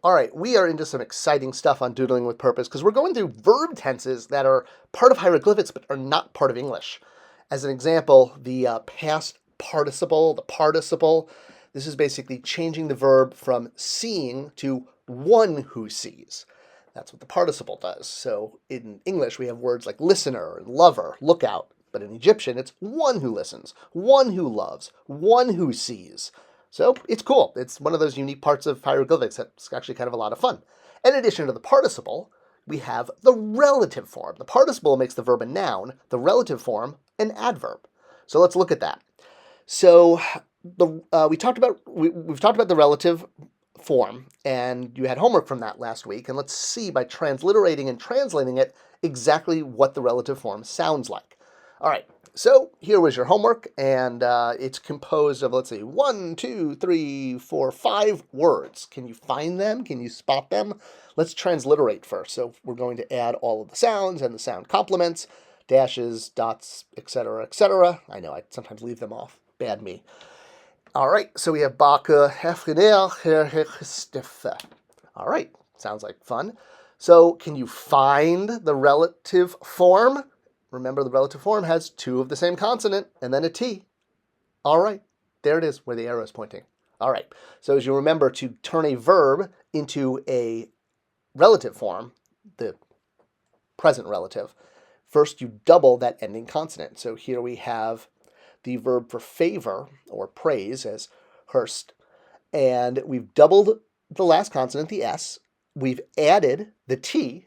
All right, we are into some exciting stuff on Doodling with Purpose because we're going through verb tenses that are part of hieroglyphics but are not part of English. As an example, the past participle, the participle, this is basically changing the verb from seeing to one who sees. That's what the participle does. So in English, we have words like listener and lover, lookout. But in Egyptian, it's one who listens, one who loves, one who sees. So it's cool. It's one of those unique parts of hieroglyphics that's actually kind of a lot of fun. In addition to the participle, we have the relative form. The participle makes the verb a noun, the relative form an adverb. So let's look at that. So we've talked about the relative form, and you had homework from that last week. And let's see by transliterating and translating it exactly what the relative form sounds like. All right. So here was your homework, and it's composed of, let's see, 1, 2, 3, 4, 5 words. Can you find them? Can you spot them? Let's transliterate first. So we're going to add all of the sounds and the sound complements, dashes, dots, etc., etc. I know I sometimes leave them off. Bad me. All right, so we have Bakke, Hefgeneer, Stifte. All right, sounds like fun. So can you find the relative form? Remember, the relative form has two of the same consonant and then a T. All right, there it is where the arrow is pointing. All right, so as you remember, to turn a verb into a relative form, the present relative, first you double that ending consonant. So here we have the verb for favor or praise as Hurst, and we've doubled the last consonant, the S. We've added the T,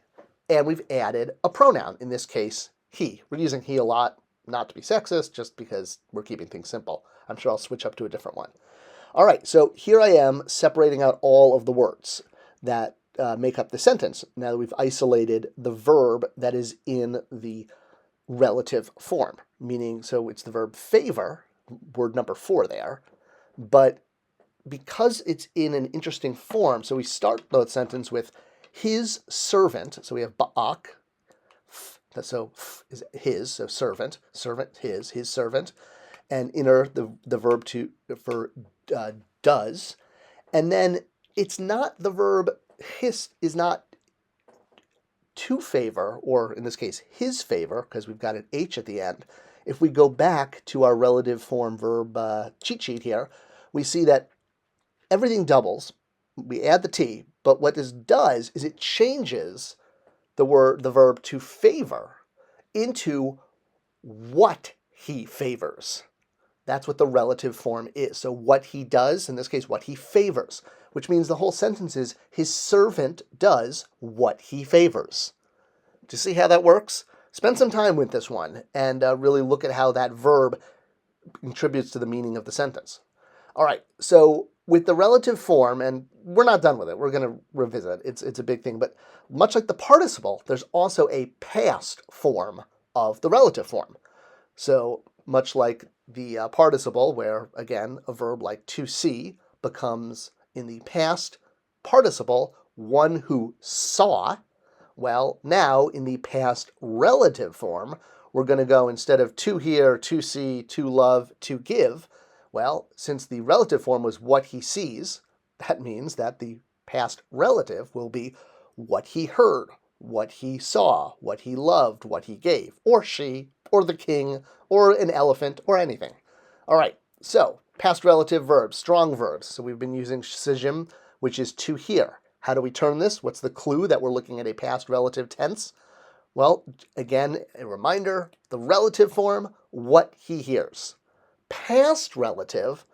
and we've added a pronoun, in this case, he. We're using he a lot, not to be sexist, just because we're keeping things simple. I'm sure I'll switch up to a different one. All right, so here I am separating out all of the words that make up the sentence. Now that we've isolated the verb that is in the relative form, meaning, so it's the verb favor, word number 4 there, but because it's in an interesting form, so we start the sentence with his servant, so we have ba'ak, so is his, so servant, his servant, and inner the verb for does, and then it's not the verb his is not to favor, or in this case his favor, because we've got an H at the end. If we go back to our relative form verb cheat sheet here, we see that everything doubles. We add the T, but what this does is it changes the verb to favor into what he favors. That's what the relative form is. So what he does, in this case, what he favors, which means the whole sentence is his servant does what he favors. Do you see how that works? Spend some time with this one and really look at how that verb contributes to the meaning of the sentence. All right, so with the relative form, and we're not done with it, we're going to revisit, it's a big thing, but much like the participle, there's also a past form of the relative form. So much like the participle, where, again, a verb like to see becomes, in the past participle, one who saw, well, now in the past relative form, we're going to go, instead of to hear, to see, to love, to give, well, since the relative form was what he sees, that means that the past relative will be what he heard, what he saw, what he loved, what he gave, or she, or the king, or an elephant, or anything. All right, so past relative verbs, strong verbs. So we've been using sijim, which is to hear. How do we turn this? What's the clue that we're looking at a past relative tense? Well, again, a reminder, the relative form, what he hears. Past relative,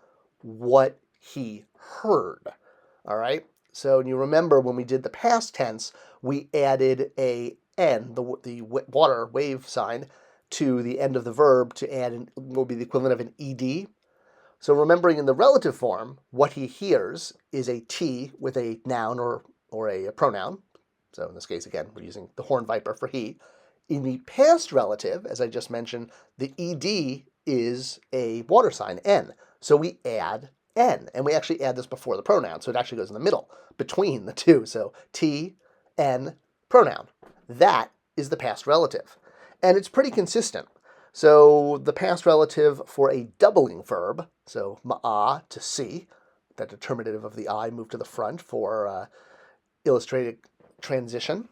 what he heard. All right? So you remember when we did the past tense, we added a N, the water wave sign, to the end of the verb to add what would be the equivalent of an ED. So remembering in the relative form, what he hears is a T with a noun or a pronoun. So in this case, again, we're using the horned viper for he. In the past relative, as I just mentioned, the ED is a water sign, N. So we add N, and we actually add this before the pronoun, so it actually goes in the middle, between the two. So T, N, pronoun. That is the past relative. And it's pretty consistent. So the past relative for a doubling verb, so ma'a, to see, that determinative of the I moved to the front for illustrated transition.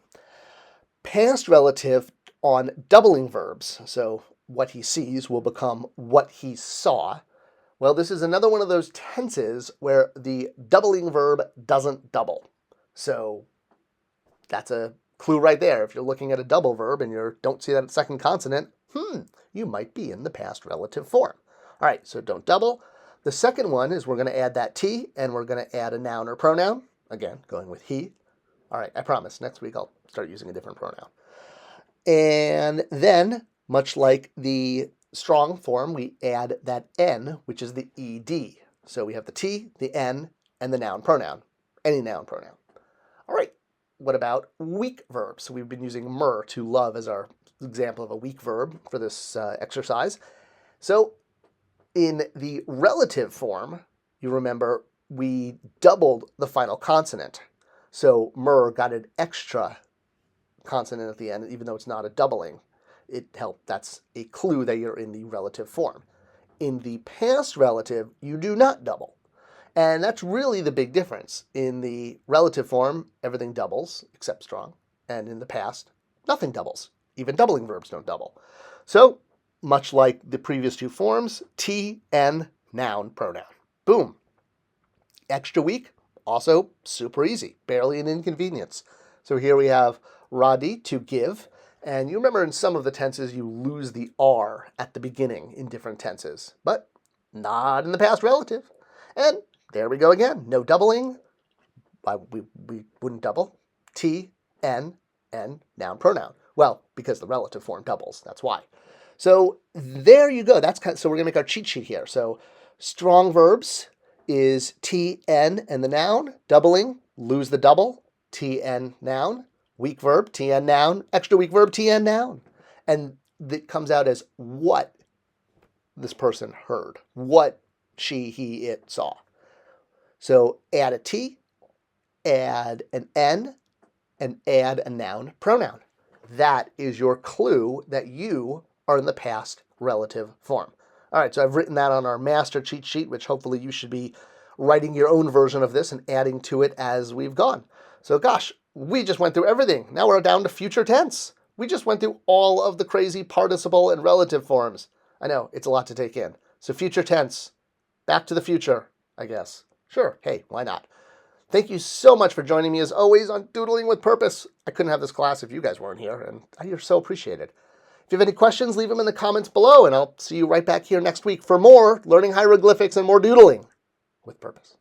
Past relative on doubling verbs. So what he sees will become what he saw. Well, this is another one of those tenses where the doubling verb doesn't double. So that's a clue right there. If you're looking at a double verb and you don't see that second consonant, you might be in the past relative form. All right, so don't double. The second one is we're going to add that T, and we're going to add a noun or pronoun. Again, going with he. All right, I promise, next week I'll start using a different pronoun. And then, much like the strong form, we add that N, which is the ED. So we have the T, the N, and the noun pronoun, any noun pronoun. All right, what about weak verbs? So we've been using mer, to love, as our example of a weak verb for this exercise. So in the relative form, you remember we doubled the final consonant. So mer got an extra consonant at the end, even though it's not a doubling. It helped. That's a clue that you're in the relative form. In the past relative, you do not double. And that's really the big difference. In the relative form, everything doubles, except strong. And in the past, nothing doubles. Even doubling verbs don't double. So, much like the previous two forms, T, N, noun, pronoun. Boom. Extra weak, also super easy, barely an inconvenience. So here we have radi, to give. And you remember in some of the tenses you lose the R at the beginning in different tenses, but not in the past relative. And there we go again. No doubling. We wouldn't double. T, N, noun, pronoun. Well, because the relative form doubles. That's why. So there you go. So we're going to make our cheat sheet here. So strong verbs is T, N, and the noun. Doubling, lose the double. T, N, noun. Weak verb, T, N, noun. Extra weak verb, T, N, noun. And it comes out as what this person heard. What she, he, it saw. So add a T, add an N, and add a noun pronoun. That is your clue that you are in the past relative form. All right, so I've written that on our master cheat sheet, which hopefully you should be writing your own version of this and adding to it as we've gone. So gosh, we just went through everything. Now we're down to future tense. We just went through all of the crazy participle and relative forms. I know, it's a lot to take in. So future tense, back to the future, I guess. Sure, hey, why not? Thank you so much for joining me, as always, on Doodling with Purpose. I couldn't have this class if you guys weren't here, and you're so appreciated. If you have any questions, leave them in the comments below, and I'll see you right back here next week for more learning hieroglyphics and more doodling with purpose.